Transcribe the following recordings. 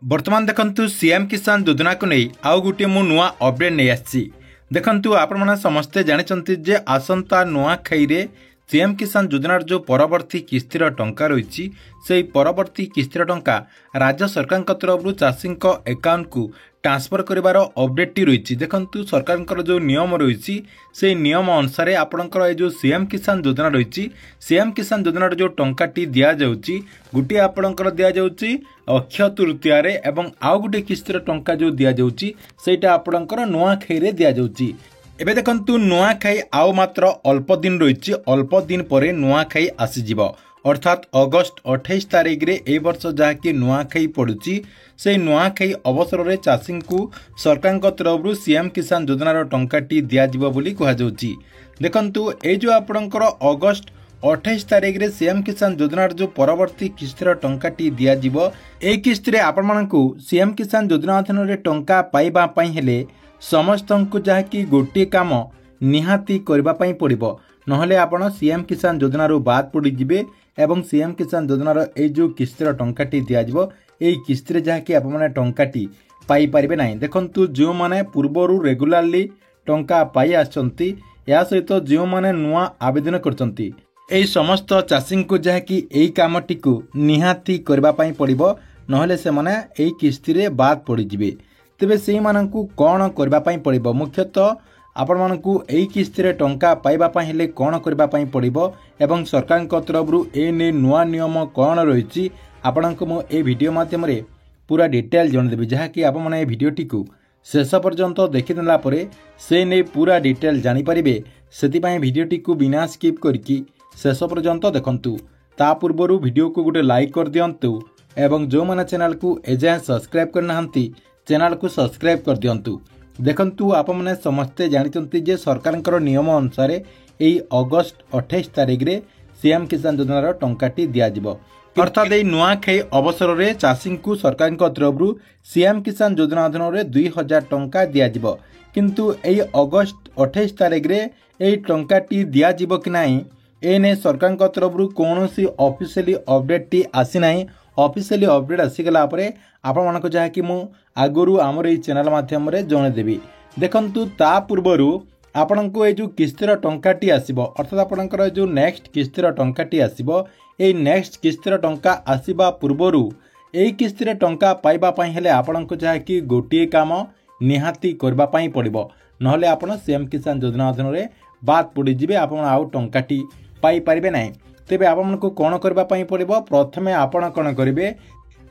वर्तमान देखंतु सीएम किसान योजना को नहीं आउ गोटे मु नुआ अपडेट नहीं आसी देखंतु आपण माने समस्ते जानिचंती जे आसंता नुआ खैरे सीएम किसान योजनार जो परवर्ती किस्तिर टंका रही से परवर्ती किस्तिर टंका राज्य सरकार तरफ चाषी अकाउंट को ट्रांसफर करिवार अपडेट टी रही देखंतु सरकार जो नियम रही से नियम अनुसार आपणकर जो सीएम किसान योजना रही सीएम किसान योजनार जो टंका टी दिया जाउची गुटे आपणकर दिया जाउची अक्षय तृतीया रे एवं आउ गुटे किस्तिर टंका जो दिया जाउची सेटा आपणकर नुआ खैरे दिया जाउची। एबे देखंतु नुआखाई आउ मात्र अल्प दिन रही अल्प दिन पर नुआखाई आसीजिव अर्थात अगस्ट 28 तारिख रे ए वर्ष जहाँकि नुआखाई पड़ुची से नुआखाई अवसर में चाषी को सरकार तरफ सीएम किसान योजनार टंकाटी दिज्व बोली कहुच्छी। देखंतु ए जो आपणकर अगस्ट 28 तारिख रे सीएम किसान योजनार जो परवर्ती किस्तिर टंकाटी दिज्व ए किस्ती आपण मानकु सीएम किसान योजना अधीन रे टंका पाइबा पई हेले समस्त को जहाँकि गोटे काम निहाती करने पड़ो नहले आपण सीएम किसान योजनार बाद पड़े एवं सीएम किसान योजनार ए जो किस्तिर टंकाटी दिज्व यही किस्ती जहाँकि आपने टंकाटी पाई पारे ना। देखंतु जो माने पूर्वर रेगुलारली टंका पाई आछंती या सहित जो माने नुआ आवेदन करछंती एही समस्त चाषी को जहाँकि यही कामटी को निहाती करने पड़ो नहले से माने एही किस्ती बाद पड़े तेबे से मानकु कौन करने पड़ो मुख्यतः आपण मानकु एही किस्ती टंका पाइबा हेले कौन करने पड़ो एवं सरकार तरफ ए नुआ नियम कौन रही आपन को ए वीडियो माध्यम रे पूरा डिटेल जनदेवी जहाँकि आप मैंने भिडटी को शेष पर्यंत देखीदेला से नहीं पूरा डिटेल जानीपारे से भिडटी को बिना स्किप करके शेष पर्यंत देखंतु ता पूर्वर वीडियो को गोटे लाइक कर दियंतु एवं जो मैंने चैनल को एजाए सब्सक्राइब करना चैनल को सब्सक्राइब कर दियंतु। देखंतु आप मैंने समस्ते जानिचंती जे सरकार नियम अनुसार यही अगस्ट 28 तारिख रे सीएम किसान योजनार टंकाटी दिज्व अर्थात यही नुआखाई अवसर में चाषी को सरकार तरफ सीएम किसान योजना अधीन में 2000 टंका दिज्व किंतु यही अगस्ट 28 तारिख रे यही टंकाटी दिज्व कि नहीं एने सरकार तरफ कौन सी ऑफिशियली अपडेट टी आसी नहीं। ऑफिशियली अपडेट आसीगला आपण मानक जहाँकि मु आगुरी आमर ये चैनल माध्यम जनदेवी। देखंतु ता पूर्वरु आपण को जो किस्तिर टंकाटी आसीबो अर्थात आपणकर जो नेक्स्ट किस्तिर टंकाटी आसीबो ए नेक्स्ट किस्तिर टंका आसीबा पूर्वरु ए किस्तिर टंका पाइबा पई हेले आपण को जहाँकि गोटे काम निहाती करबा पई पड़िबो नहले आपण सीएम किसान योजना अधीन रे बाद पड़ी जिवे आपण आउ टंकाटी पाई परिबे नाही। तेबे आपण को कोन करबा पई पड़िबो प्रथमे आपण कोन करिवे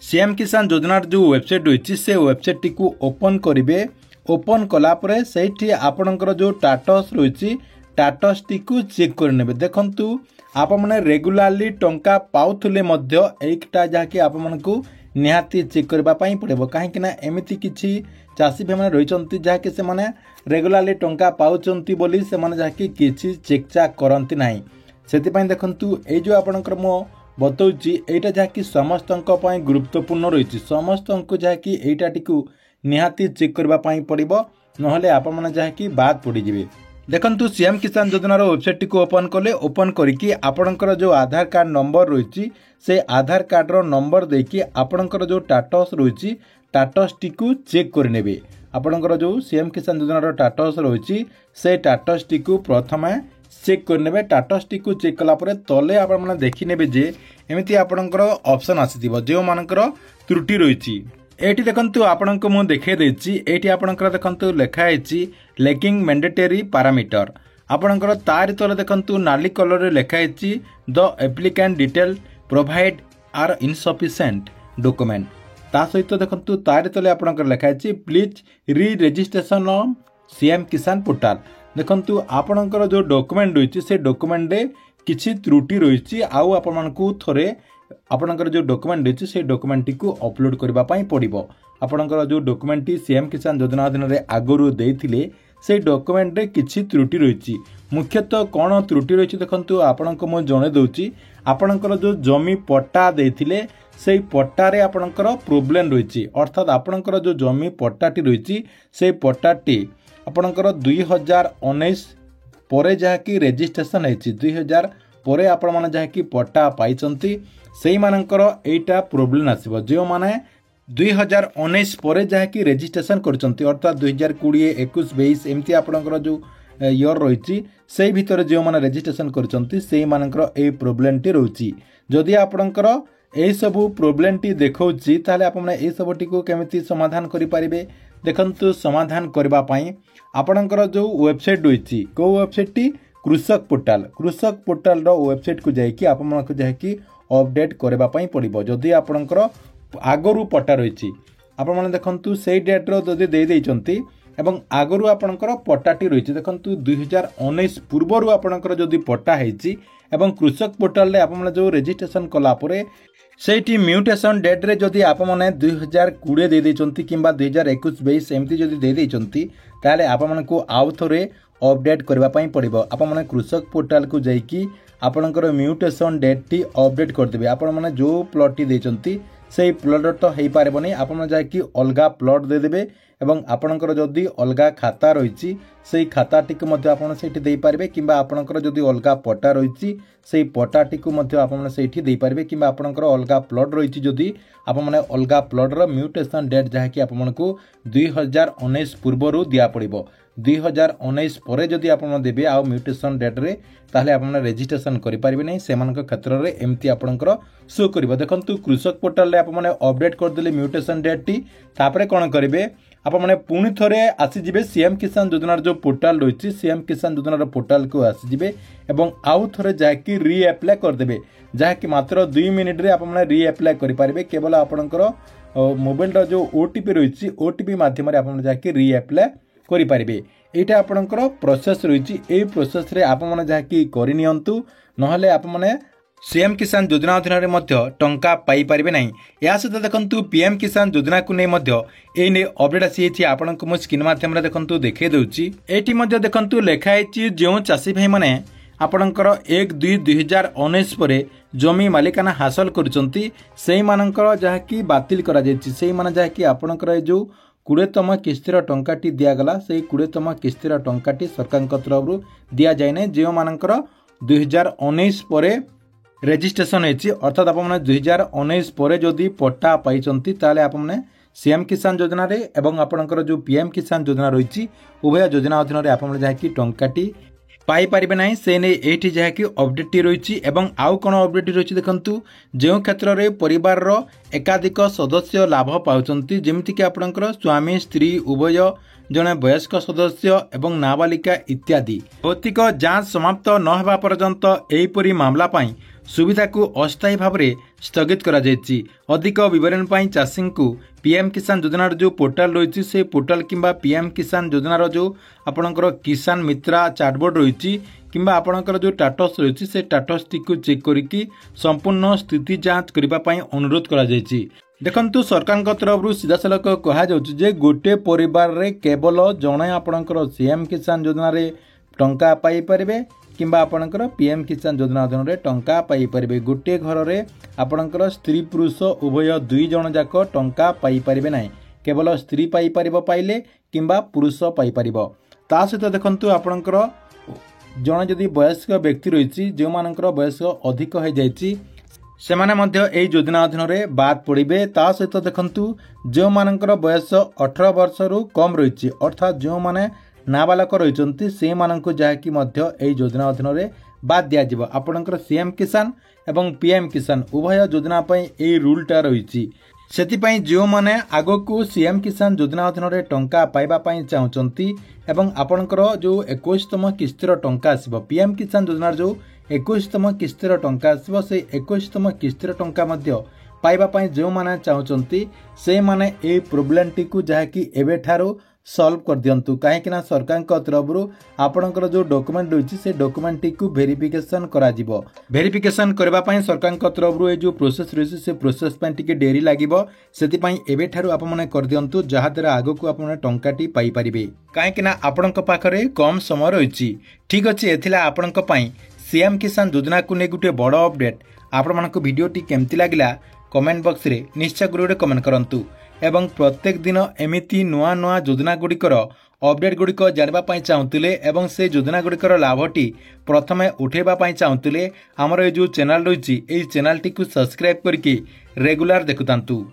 सीएम किसान योजनार जो वेबसाइट रही से वेबसाइट टी को ओपन करिवे ओपन कला परे सेठी आपणकर जो स्टेटस रही स्टेटस टी को चेक करने। देखंतु आप माने रेगुलारली टंका पाउथले मध्य एकटा जाके आप मानकु निहाती चेक करबा पई पड़िबो काहेकि ना एमिति किछि चाषी भाई मैंने रही जहाँकि से माने रेगुलारली टंका पाउचंती बोली से माने जाके किछि चेक चाक करंती नाही सेतिपई देखंतु ए जो आपणकर मो बताऊँगी एटा जहाँकि समस्त गुरुत्वपूर्ण रही समस्त जहाँकि एटा टी निहाती चेक करने पड़ो नहले आप जहाँकि बाद पड़े। देखंतु सीएम किसान योजनार वेबसाइट टी ओपन कले ओपन करके आपणकर जो आधार कार्ड नंबर रही से आधार कार्डर नंबर देकी आपणकर जो स्टेटस रही स्टेटस टी चेक करने आपणकर जो सीएम किसान योजनार स्टेटस रही से स्टेटस टी प्रथम चेक करने स्टेटस टी चेक कलापर तले आप देखने जे एमती आपणकर ऑप्शन आसीथिबो जो मानकर त्रुटि रही एटी देखंतु आपण को मु देखे देछि एटी आपणकर देखंतु लेखा हेछि लैकिंग मैंडेटरी पैरामीटर आपणकर तारि तले देखंतु नाली कलर रे लेखा हेछि the applicant detail provide are insufficient document ता सहित देखंतु तारि तले आपणकर लेखा हेछि please re registration on CM Kisan portal. देखंतु आपणकर जो डॉक्यूमेंट रही से डॉक्यूमेंट रे किछि त्रुटि रही आउ आपमनकु थोरे आपणकर जो डॉक्यूमेंट रही से डॉक्यूमेंट टी को अपलोड करबा पई पड़िबो आपणकर जो डॉक्यूमेंट टी सीएम किसान योजना अधीन रे आगरु देथिले से डॉक्यूमेंट रे किछि त्रुटि रही मुख्यतः कौन त्रुटि रही देखंतु आपणको मो जणे दउची आपणकर जो जमी पट्टा देथिले से पट्टारे आपणकर प्रॉब्लम रही अर्थात आपणकर जो जमी पट्टाटी रही से पट्टाटी आपणकर 2019 परे जहाँकि रेजिस्ट्रेशन है 2000 परे आपण माने जहाँकि पट्टा पाइचंती से मानकर एटा प्रॉब्लम आसीबो जो माने 2019 पर जहाँकि रेजिस्ट्रेशन करछंती अर्थात 2020 21 22 एमती आपणकर जो इयर रही से भितर जो मैंने रेजिस्ट्रेशन करछंती से मानकर ए प्रोब्लेम टी रही जदि आपणकर यही सबू प्रोब्लेम टी देखौछि ताले आपण ए सबटी को केमिति समाधान करि परिबे देखंतु समाधान करबा पई आपणकर जो वेबसाइट रही को वेबसाइट टी कृषक पोर्टाल रो वेबसाइट को जाइकी आपण को जाइकी अपडेट करबा पई पड़िबो जदि आपणकर आगरू पट्टा रही आपण माने देखंतु से डेट रो जदि दे देइचंती एवं आगरू आपणकर पट्टाटी रही देखंतु 2019 पूर्वरु आपणकर जदि पट्टा हेछि एवं कृषक पोर्टाल रे आपण जो रेजिस्ट्रेशन कला परे सेठी म्यूटेशन डेट रे जदि आपण माने 2020 दे देइचंती किंबा 2021 22 एमती जदि दे देइचंती ताले आपण माने को आउ थरे अपडेट करबा पई पड़िबो आपण माने कृषक पोर्टाल को जाइकी आपणकर म्यूटेशन डेट टी अपडेट कर देबे आपण माने जो प्लॉट टी देइचंती से प्लॉट तो हेई पारेबनी आपण जाइकी अलगा प्लॉट दे देबे एवं आपणकर जदि अलगा खाता रही से खाता टी मध्य आपण सेठी देई पारबे किंबा आपणकर जदि अलगा पट्टा रही से पट्टा टी मध्य आपण सेठी देई पारबे किंबा आपणकर अलगा प्लॉट रही जदि आपण माने अलगा प्लॉट रो म्यूटेशन डेट जहाँकि आपको 2019 पूर्वरु दिया पड़िबो 2019 पर जदि आपण देबे आ म्यूटेशन डेट रे ताहले आपण रेजिस्ट्रेशन करि पारिबे नै सेमानक क्षेत्र रे एमती आपणकर शो करबो देखंतु कृषक पोर्टल रे आपण अपडेट कर देले म्यूटेशन डेट टी तापरे कोन करिवे आप मैंने पुणी थे आसीजे सीएम किसान योजनार जो पोर्टाल रही सीएम किसान योजनार पोर्टाल को आसीजे एवं आउ थे जहाँकि रीअप्लाय करदे जहाँकि मात्र 2 मिनिट रे आप रीअप्लाय करेंगे केवल आपणकर मोबाइल जो ओटीपी रही ओटीपी मध्यम आप जहाँकि रीअप्लाय करेंगे यहाँ आपणकर प्रोसेस रही प्रोसेस रे आप जहाँकि करनियंतु नहले आप मैंने सीएम किसान योजना अधीन टंका पाई पारिबे नहीं या सहित देखंतु पीएम किसान योजना को नहीं एने अपडेट आसी आपण को स्क्रीन माध्यम देखंतु देखे दउची एटी मध्य देखंतु लेखाई जो चाषी भाई माने आपणकर 1/2/2019 पर जमी मालिकाना हासिल करुचंती सेही मानकर जहाँकि बातिल करा जायछि सेही माने जहाँकि आपणकर जो 20तम किस्तिर टंकाटी दियागला से 20तम किस्तिर टंकाटी सरकार तरफ दिया जाए ना जो मानकर 2019 पर रेजिस्ट्रेशन होती अर्थात आप 2019 पर जदि पट्टा पाई ताले आप सीएम किसान योजना रे एवं आपणकर जो पीएम किसान योजना रही उभय योजना अधीन में आप जहाँकि टंकाटी पाई पारिबे नहीं से नहीं एठी जहाँकि अपडेट रही एवं आउ कौन अपडेट रही देखंतु जो क्षेत्र में परिवार रो एकाधिक सदस्य लाभ पाउचंती जेमिति कि आपणकर स्वामी स्त्री उभय जड़े वयस्क सदस्य एवं नाबालिका इत्यादि भौतिक जांच समाप्त न होगा पर्यंत एहिपरि मामला पाई सुविधा को अस्थायी भाव में स्थगित करा जायछि अधिक विवरण पाई चाषी को पीएम किसान योजनार जो पोर्टाल रही से पोर्टाल किंबा पीएम किसान योजनार जो आपणकर किसान मित्रा चैटबोर्ड रही किंबा आपणकर जो स्टेटस रही से स्टेटस टी को चेक करिकी संपूर्ण स्थिति जांच करबा पाई अनुरोध करा जायछि देखंतु सरकार तरफ सीधा सलख कहा जे गोटे परिवार रे केवल जणे आपणकर सीएम किसान योजना रे टंका पाई परिबे किंबा आपणकर पीएम किसान योजना अधीन रे टंका पाई परिबे गोटे घर रे आपणकर स्त्री पुरुष उभय 2 जण जाक टंका पाई परिबे नाही केवल स्त्री पाई परिबो पाइले किंबा पुरुष पाई परिबो ता सहित देखंतु आपणकर जणे जदि वयस्क व्यक्ति रही जो मानकर बयस अधिक हो जाइछि सेमाने मध्य एई योजना अधीन रे बाद पड़िबे ता सहित देखंतु जो मानकर बयस 18 वर्ष रु कम रही अर्थात जो माने नाबालक रही से मानक जहाँकि मध्य एई योजना अधीन रे बाद दिया जिवो आपणकर सीएम किसान एवं पीएम किसान उभय योजना पई एई रूलटा रही सेतिपई जो माने आगो को सीएम किसान योजना अधीन रे टंका पाइबा पई चाहुचंती एवं आपणकर जो 21तम किस्तिर टंका आसीबो पीएम किसान योजनार जो 21तम किस्तिर टंका आसीबो से 21तम किस्तिर टंका मध्य पाइबा पई जो माने चाहुचंती से माने ए प्रोब्लेम टी को जहाँकि एबे ठारो सॉल्व कर दियंतु कहीं सरकार तरफ आपणकर जो डॉक्यूमेंट रही से डॉक्यूमेंट टी को वेरिफिकेशन करा जिवो वेरिफिकेशन करबा पई सरकार तरफ ए जो प्रोसेस रही से प्रोसेस पई टिके डेरी लागिवो सेति पई एबे ठारो आप माने कर दियंतु जहा द्वारा आगो को आपण टंकाटी पाई परिबे कहीं आपणक पाखरे कम समय रही ठीक अछि एथिला आपणक पई सीएम किसान योजना को ने गुटे बड़ अपडेट आपण मानक वीडियोटी केमती लागिला कमेंट बॉक्स रे निश्चय गुरुडे कमेंट करंतु एवं प्रत्येक दिन एमिति नुआ नुआ योजना गुड़िकर अपडेट गुड़िक जानवाई चाहूले एवं से योजना गुड़िकर लाभटी प्रथमे उठेबाई चाहूले आमर ये जो चैनल रही चैनल टी सब्सक्राइब करके रेगुलर देखुतांतु।